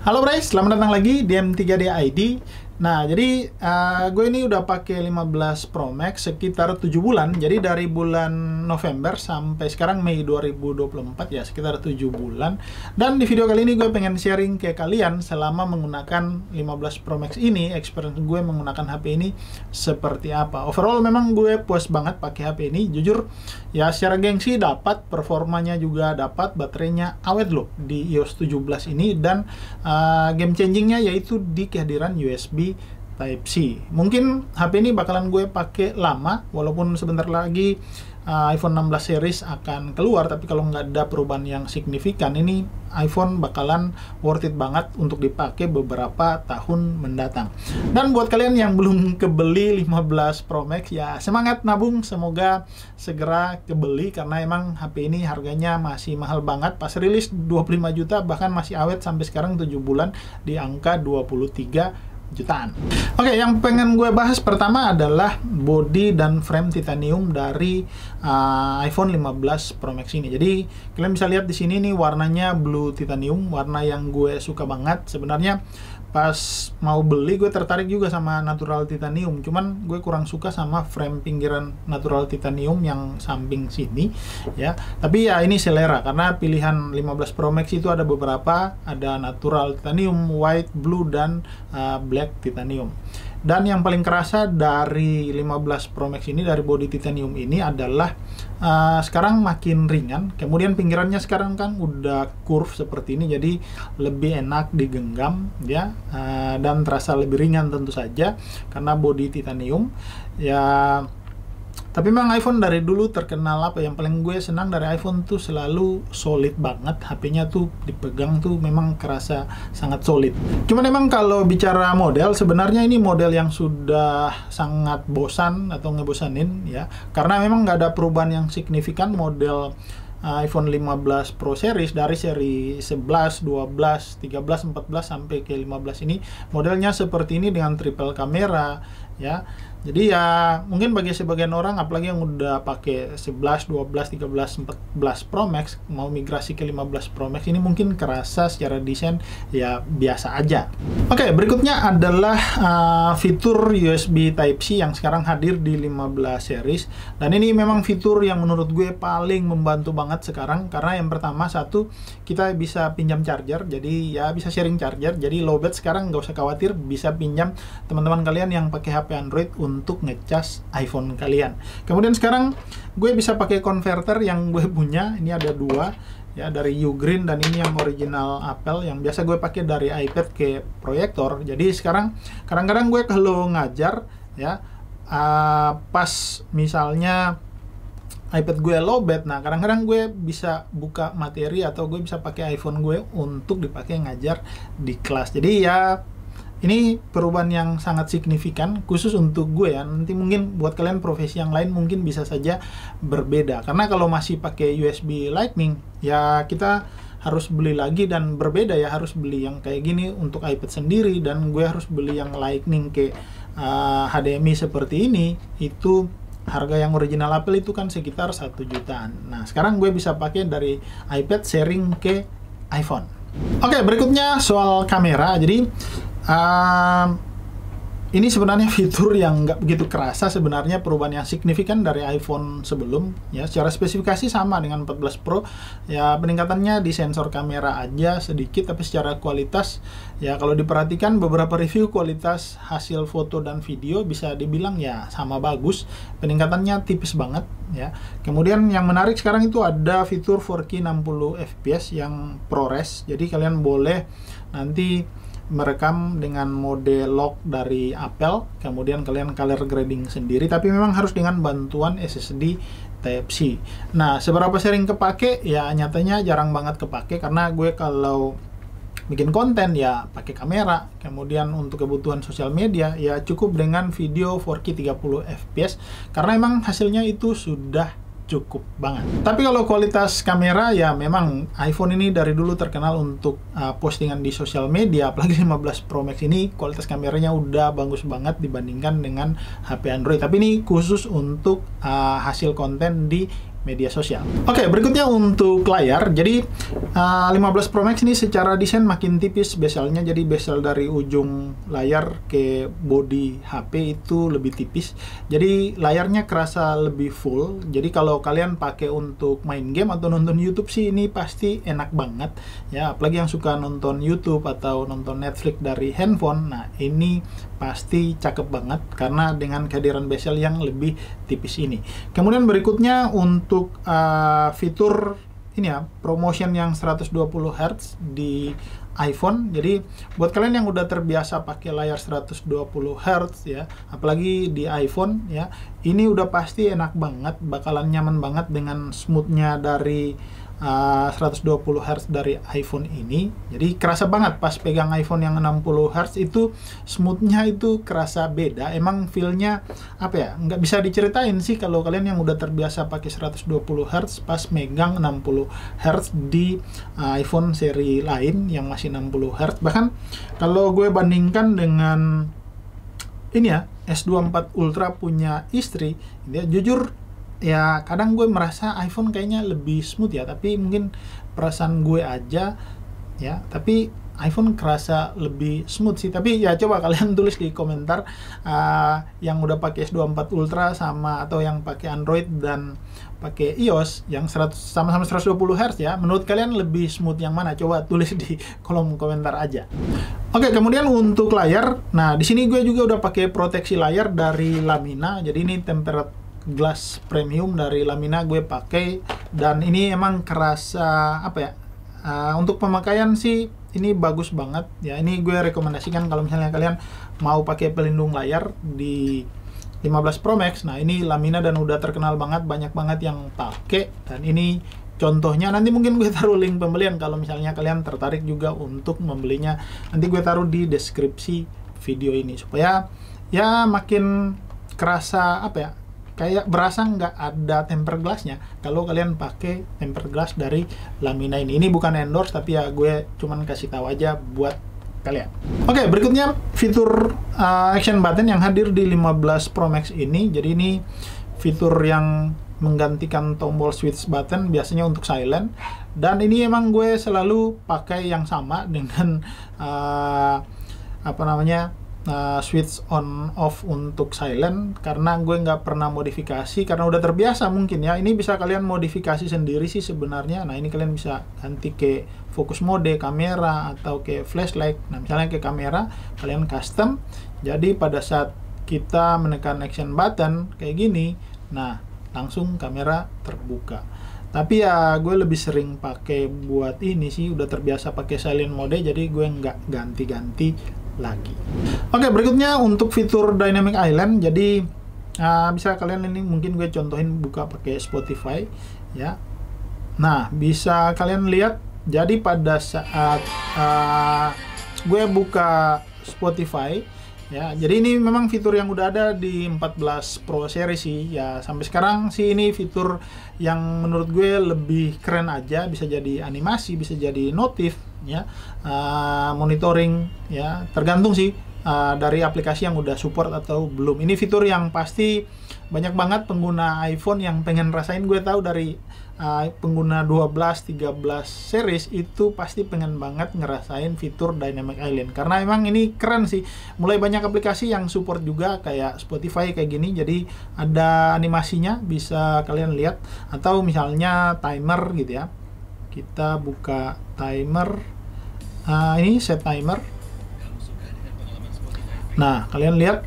Halo guys, selamat datang lagi di M3D ID. Nah, jadi gue ini udah pakai 15 Pro Max sekitar 7 bulan. Jadi dari bulan November sampai sekarang Mei 2024 ya, sekitar 7 bulan. Dan di video kali ini gue pengen sharing ke kalian selama menggunakan 15 Pro Max ini, experience gue menggunakan HP ini seperti apa. Overall memang gue puas banget pakai HP ini. Jujur ya, secara gengsi dapat, performanya juga dapat, baterainya awet loh di iOS 17 ini, dan game changingnya yaitu di kehadiran USB Type-C. Mungkin HP ini bakalan gue pakai lama, walaupun sebentar lagi iPhone 16 series akan keluar, tapi kalau nggak ada perubahan yang signifikan, ini iPhone bakalan worth it banget untuk dipakai beberapa tahun mendatang. Dan buat kalian yang belum kebeli 15 Pro Max, ya semangat nabung, semoga segera kebeli, karena emang HP ini harganya masih mahal banget. Pas rilis 25 juta, bahkan masih awet sampai sekarang 7 bulan di angka 23 jutaan. Oke, yang pengen gue bahas pertama adalah body dan frame titanium dari iPhone 15 Pro Max ini. Jadi kalian bisa lihat di sini nih, warnanya blue titanium, warna yang gue suka banget. Sebenarnya pas mau beli gue tertarik juga sama natural titanium, cuman gue kurang suka sama frame pinggiran natural titanium yang samping sini ya. Tapi ya ini selera, karena pilihan 15 Pro Max itu ada beberapa, ada natural titanium, white, blue, dan black titanium. Dan yang paling kerasa dari 15 Pro Max ini, dari body titanium ini adalah sekarang makin ringan. Kemudian pinggirannya sekarang kan udah curve seperti ini, jadi lebih enak digenggam ya, dan terasa lebih ringan tentu saja karena body titanium ya. Tapi memang iPhone dari dulu terkenal apa, yang paling gue senang dari iPhone tuh selalu solid banget. HP-nya tuh dipegang tuh memang kerasa sangat solid. Cuman memang kalau bicara model, sebenarnya ini model yang sudah sangat bosan atau ngebosanin ya, karena memang nggak ada perubahan yang signifikan. Model iPhone 15 Pro series dari seri 11, 12, 13, 14 sampai ke 15 ini modelnya seperti ini dengan triple kamera ya. Jadi ya mungkin bagi sebagian orang, apalagi yang udah pakai 11, 12, 13, 14 Pro Max mau migrasi ke 15 Pro Max, ini mungkin kerasa secara desain ya biasa aja. Oke, berikutnya adalah fitur USB Type-C yang sekarang hadir di 15 series, dan ini memang fitur yang menurut gue paling membantu banget sekarang, karena yang pertama, satu, kita bisa pinjam charger, jadi ya bisa sharing charger. Jadi lowbat sekarang nggak usah khawatir, bisa pinjam teman-teman kalian yang pakai HP Android untuk ngecas iPhone kalian. Kemudian sekarang gue bisa pakai converter yang gue punya, ini ada dua ya, dari Ugreen, dan ini yang original Apple yang biasa gue pakai dari iPad ke proyektor. Jadi sekarang kadang-kadang gue kalau ngajar ya, pas misalnya iPad gue lowbat, nah kadang-kadang gue bisa buka materi atau gue bisa pakai iPhone gue untuk dipakai ngajar di kelas. Jadi ya ini perubahan yang sangat signifikan khusus untuk gue ya. Nanti mungkin buat kalian profesi yang lain mungkin bisa saja berbeda, karena kalau masih pakai USB Lightning ya kita harus beli lagi, dan berbeda ya, harus beli yang kayak gini untuk iPad sendiri, dan gue harus beli yang Lightning ke HDMI seperti ini. Itu harga yang original Apple itu kan sekitar 1 jutaan. Nah sekarang gue bisa pakai dari iPad sharing ke iPhone. Oke, berikutnya soal kamera. Jadi ini sebenarnya fitur yang nggak begitu kerasa sebenarnya, perubahan yang signifikan dari iPhone sebelum ya. Secara spesifikasi sama dengan 14 Pro ya, peningkatannya di sensor kamera aja sedikit, tapi secara kualitas ya kalau diperhatikan beberapa review, kualitas hasil foto dan video bisa dibilang ya sama bagus, peningkatannya tipis banget ya. Kemudian yang menarik sekarang itu ada fitur 4K 60 fps yang ProRes, jadi kalian boleh nanti merekam dengan mode lock dari Apple, kemudian kalian color grading sendiri, tapi memang harus dengan bantuan SSD Type-C. Nah, seberapa sering kepake? Ya nyatanya jarang banget kepake, karena gue kalau bikin konten ya pakai kamera. Kemudian untuk kebutuhan sosial media ya cukup dengan video 4K 30 fps, karena emang hasilnya itu sudah cukup banget. Tapi kalau kualitas kamera ya memang iPhone ini dari dulu terkenal untuk postingan di sosial media, apalagi 15 Pro Max ini kualitas kameranya udah bagus banget dibandingkan dengan HP Android. Tapi ini khusus untuk hasil konten di media sosial. Oke, berikutnya untuk layar. Jadi 15 Pro Max ini secara desain makin tipis bezelnya, jadi bezel dari ujung layar ke body HP itu lebih tipis. Jadi layarnya kerasa lebih full. Jadi kalau kalian pakai untuk main game atau nonton YouTube sih ini pasti enak banget ya. Apalagi yang suka nonton YouTube atau nonton Netflix dari handphone. Nah, ini pasti cakep banget karena dengan kehadiran bezel yang lebih tipis ini. Kemudian berikutnya untuk fitur ini ya, ProMotion yang 120 Hz di iPhone. Jadi buat kalian yang udah terbiasa pakai layar 120 Hz ya, apalagi di iPhone ya, ini udah pasti enak banget, bakalan nyaman banget dengan smoothnya dari 120 Hz dari iPhone ini. Jadi kerasa banget pas pegang iPhone yang 60 Hz itu smoothnya itu kerasa beda. Emang feelnya apa ya, nggak bisa diceritain sih kalau kalian yang udah terbiasa pakai 120 Hz pas megang 60 Hz di iPhone seri lain yang masih 60 Hz. Bahkan kalau gue bandingkan dengan ini ya, S24 Ultra punya istri, dia jujur ya kadang gue merasa iPhone kayaknya lebih smooth ya, tapi mungkin perasaan gue aja ya, tapi iPhone kerasa lebih smooth sih. Tapi ya coba kalian tulis di komentar yang udah pakai S24 Ultra sama atau yang pakai Android dan pakai iOS yang sama-sama 120 Hz ya, menurut kalian lebih smooth yang mana? Coba tulis di kolom komentar aja. Oke, kemudian untuk layar, nah di sini gue juga udah pakai proteksi layar dari Lamina. Jadi ini tempered glass premium dari Lamina gue pakai, dan ini emang kerasa apa ya, untuk pemakaian sih ini bagus banget ya. Ini gue rekomendasikan kalau misalnya kalian mau pakai pelindung layar di 15 Pro Max. Nah ini Lamina dan udah terkenal banget, banyak banget yang pakai, dan ini contohnya. Nanti mungkin gue taruh link pembelian kalau misalnya kalian tertarik juga untuk membelinya, nanti gue taruh di deskripsi video ini supaya ya makin kerasa apa ya, kayak berasa nggak ada tempered glassnya kalau kalian pakai tempered glass dari Lamina ini. Ini bukan endorse, tapi ya gue cuman kasih tahu aja buat kalian. Oke, berikutnya fitur action button yang hadir di 15 Pro Max ini. Jadi ini fitur yang menggantikan tombol switch button biasanya untuk silent, dan ini emang gue selalu pakai yang sama dengan switch on off untuk silent, karena gue nggak pernah modifikasi karena udah terbiasa mungkin ya. Ini bisa kalian modifikasi sendiri sih sebenarnya. Nah ini kalian bisa ganti ke fokus mode, kamera, atau ke flashlight. Nah misalnya ke kamera kalian custom, jadi pada saat kita menekan action button kayak gini, nah langsung kamera terbuka. Tapi ya gue lebih sering pakai buat ini sih, udah terbiasa pakai silent mode, jadi gue nggak ganti-ganti lagi. Oke, berikutnya untuk fitur Dynamic Island. Jadi bisa kalian ini mungkin gue contohin buka pakai Spotify ya. Nah bisa kalian lihat, jadi pada saat gue buka Spotify ya, jadi ini memang fitur yang udah ada di 14 Pro series sih ya. Sampai sekarang sih ini fitur yang menurut gue lebih keren aja, bisa jadi animasi, bisa jadi notif ya, monitoring ya, tergantung sih dari aplikasi yang udah support atau belum. Ini fitur yang pasti banyak banget pengguna iPhone yang pengen rasain. Gue tahu dari pengguna 12, 13 series itu pasti pengen banget ngerasain fitur Dynamic Island, karena emang ini keren sih. Mulai banyak aplikasi yang support juga kayak Spotify kayak gini, jadi ada animasinya bisa kalian lihat, atau misalnya timer gitu ya. Kita buka timer, ini set timer. Nah kalian lihat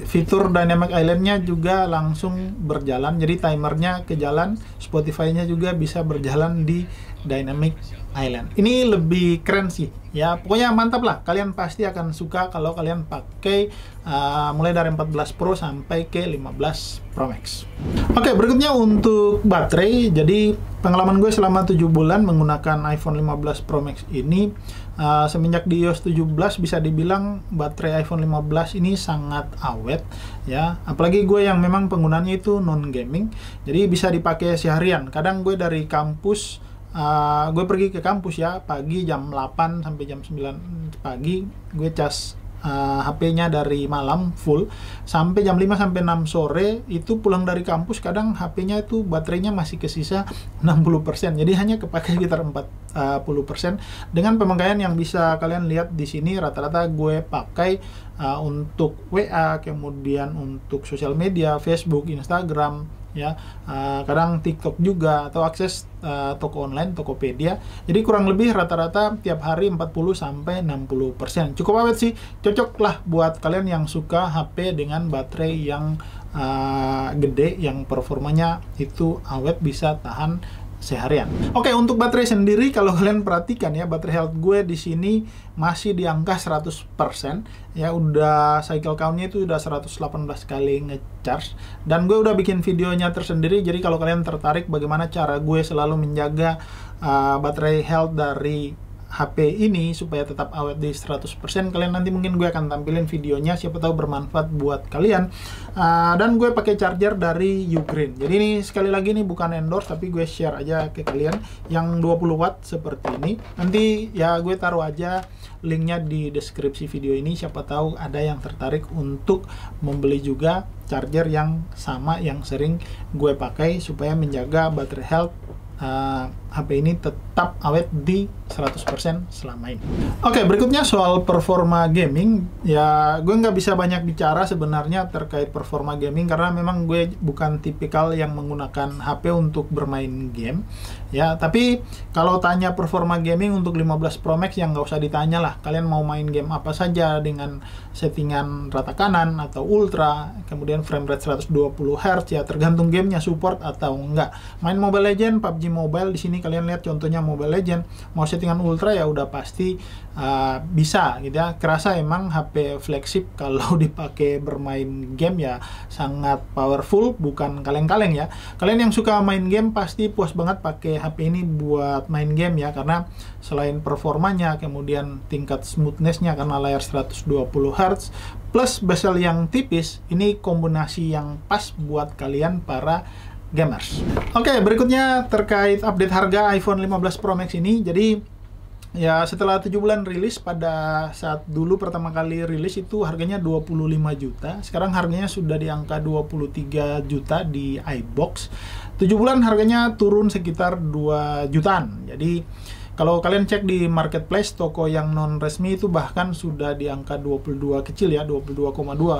fitur Dynamic Island-nya juga langsung berjalan, jadi timernya ke jalan, Spotify-nya juga bisa berjalan di Dynamic Island. Ini lebih keren sih ya, pokoknya mantap lah. Kalian pasti akan suka kalau kalian pakai mulai dari 14 Pro sampai ke 15 Pro Max. Oke, berikutnya untuk baterai. Jadi pengalaman gue selama 7 bulan menggunakan iPhone 15 Pro Max ini, semenjak di iOS 17 bisa dibilang baterai iPhone 15 ini sangat awet ya. Apalagi gue yang memang penggunanya itu non gaming, jadi bisa dipakai seharian. Kadang gue dari kampus, gue pergi ke kampus ya pagi jam 8 sampai jam 9 pagi, gue cas HP-nya dari malam full sampai jam 5 sampai 6 sore, itu pulang dari kampus kadang HP-nya itu baterainya masih kesisa 60%. Jadi hanya kepakai sekitar 40%. Dengan pemakaian yang bisa kalian lihat di sini, rata-rata gue pakai untuk WA, kemudian untuk sosial media, Facebook, Instagram, ya, kadang TikTok juga, atau akses toko online, Tokopedia. Jadi kurang lebih rata-rata tiap hari 40-60%. Cukup awet sih, cocok lah buat kalian yang suka HP dengan baterai yang gede, yang performanya itu awet, bisa tahan seharian. Oke, untuk baterai sendiri kalau kalian perhatikan ya, baterai health gue di sini masih di angka 100%. Ya, udah cycle count-nya itu udah 118 kali ngecharge, dan gue udah bikin videonya tersendiri. Jadi kalau kalian tertarik bagaimana cara gue selalu menjaga baterai health dari HP ini supaya tetap awet di 100%, kalian nanti mungkin gue akan tampilin videonya, siapa tahu bermanfaat buat kalian. Dan gue pakai charger dari Ugreen. Jadi ini sekali lagi, ini bukan endorse, tapi gue share aja ke kalian yang 20 watt seperti ini. Nanti ya gue taruh aja linknya di deskripsi video ini, siapa tahu ada yang tertarik untuk membeli juga charger yang sama yang sering gue pakai supaya menjaga baterai health HP ini tetap awet di 100% selama ini. Oke, berikutnya soal performa gaming. Ya, gue nggak bisa banyak bicara sebenarnya terkait performa gaming, karena memang gue bukan tipikal yang menggunakan HP untuk bermain game. Ya, tapi kalau tanya performa gaming untuk 15 Pro Max, yang nggak usah ditanya lah. Kalian mau main game apa saja dengan settingan rata kanan atau ultra, kemudian frame rate 120 Hz, ya tergantung gamenya support atau enggak. Main Mobile Legends, PUBG Mobile, di sini kalian lihat contohnya Mobile Legends, mau settingan ultra ya udah pasti bisa gitu ya. Kerasa emang HP flagship kalau dipakai bermain game ya sangat powerful, bukan kaleng-kaleng ya. Kalian yang suka main game pasti puas banget pakai HP ini buat main game ya, karena selain performanya, kemudian tingkat smoothness-nya karena layar 120 Hz plus bezel yang tipis, ini kombinasi yang pas buat kalian para gamers. Oke, berikutnya terkait update harga iPhone 15 Pro Max ini. Jadi ya setelah 7 bulan rilis, pada saat dulu pertama kali rilis itu harganya 25 juta. Sekarang harganya sudah di angka 23 juta di iBox. 7 bulan harganya turun sekitar 2 jutaan. Jadi kalau kalian cek di marketplace, toko yang non resmi itu bahkan sudah di angka 22 kecil ya, 22,2.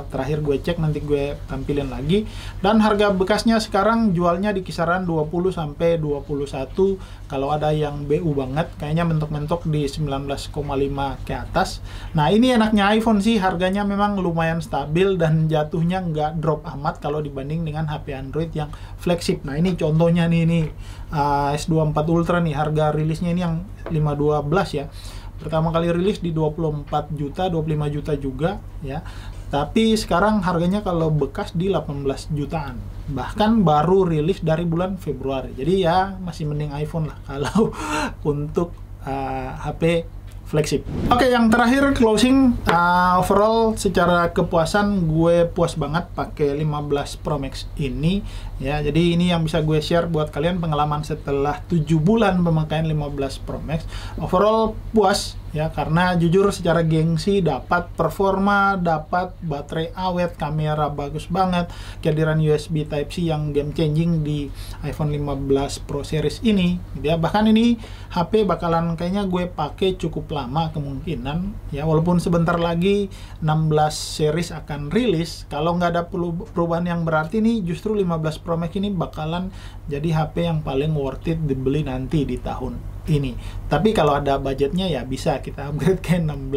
Terakhir gue cek, nanti gue tampilin lagi. Dan harga bekasnya sekarang jualnya di kisaran 20 sampai 21. Kalau ada yang BU banget, kayaknya mentok-mentok di 19,5 ke atas. Nah, ini enaknya iPhone sih, harganya memang lumayan stabil dan jatuhnya nggak drop amat kalau dibanding dengan HP Android yang flagship. Nah, ini contohnya nih S24 Ultra nih, harga rilisnya ini yang 512 ya. Pertama kali rilis di 24 juta, 25 juta juga ya. Tapi sekarang harganya kalau bekas di 18 jutaan. Bahkan baru rilis dari bulan Februari. Jadi ya masih mending iPhone lah kalau untuk HP flagship. Oke, yang terakhir closing, overall secara kepuasan gue puas banget pakai 15 Pro Max ini ya. Jadi ini yang bisa gue share buat kalian, pengalaman setelah 7 bulan pemakaian 15 Pro Max. Overall puas ya, karena jujur secara gengsi dapat performa, dapat baterai awet, kamera bagus banget, kehadiran USB Type-C yang game changing di iPhone 15 Pro series ini ya. Bahkan ini HP bakalan kayaknya gue pakai cukup lama kemungkinan ya, walaupun sebentar lagi 16 series akan rilis. Kalau nggak ada perubahan yang berarti nih, justru 15 Pro Max ini bakalan jadi HP yang paling worth it dibeli nanti di tahun ini. Tapi kalau ada budgetnya ya bisa kita upgrade ke 16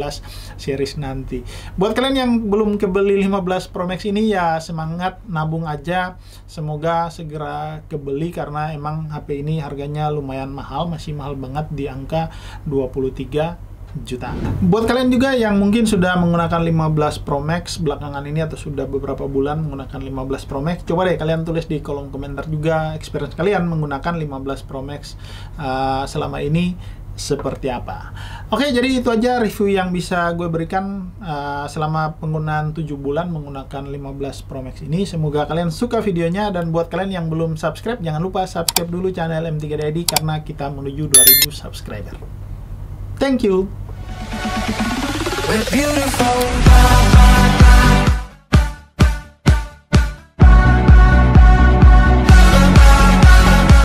series nanti. Buat kalian yang belum kebeli 15 Pro Max ini ya semangat, nabung aja. Semoga segera kebeli karena emang HP ini harganya lumayan mahal, masih mahal banget di angka 23 juta. Buat kalian juga yang mungkin sudah menggunakan 15 Pro Max belakangan ini atau sudah beberapa bulan menggunakan 15 Pro Max, coba deh kalian tulis di kolom komentar juga experience kalian menggunakan 15 Pro Max selama ini seperti apa. Oke, jadi itu aja review yang bisa gue berikan selama penggunaan 7 bulan menggunakan 15 Pro Max ini. Semoga kalian suka videonya, dan buat kalian yang belum subscribe, jangan lupa subscribe dulu channel M3DID karena kita menuju 2000 subscriber. Thank you. We're beautiful.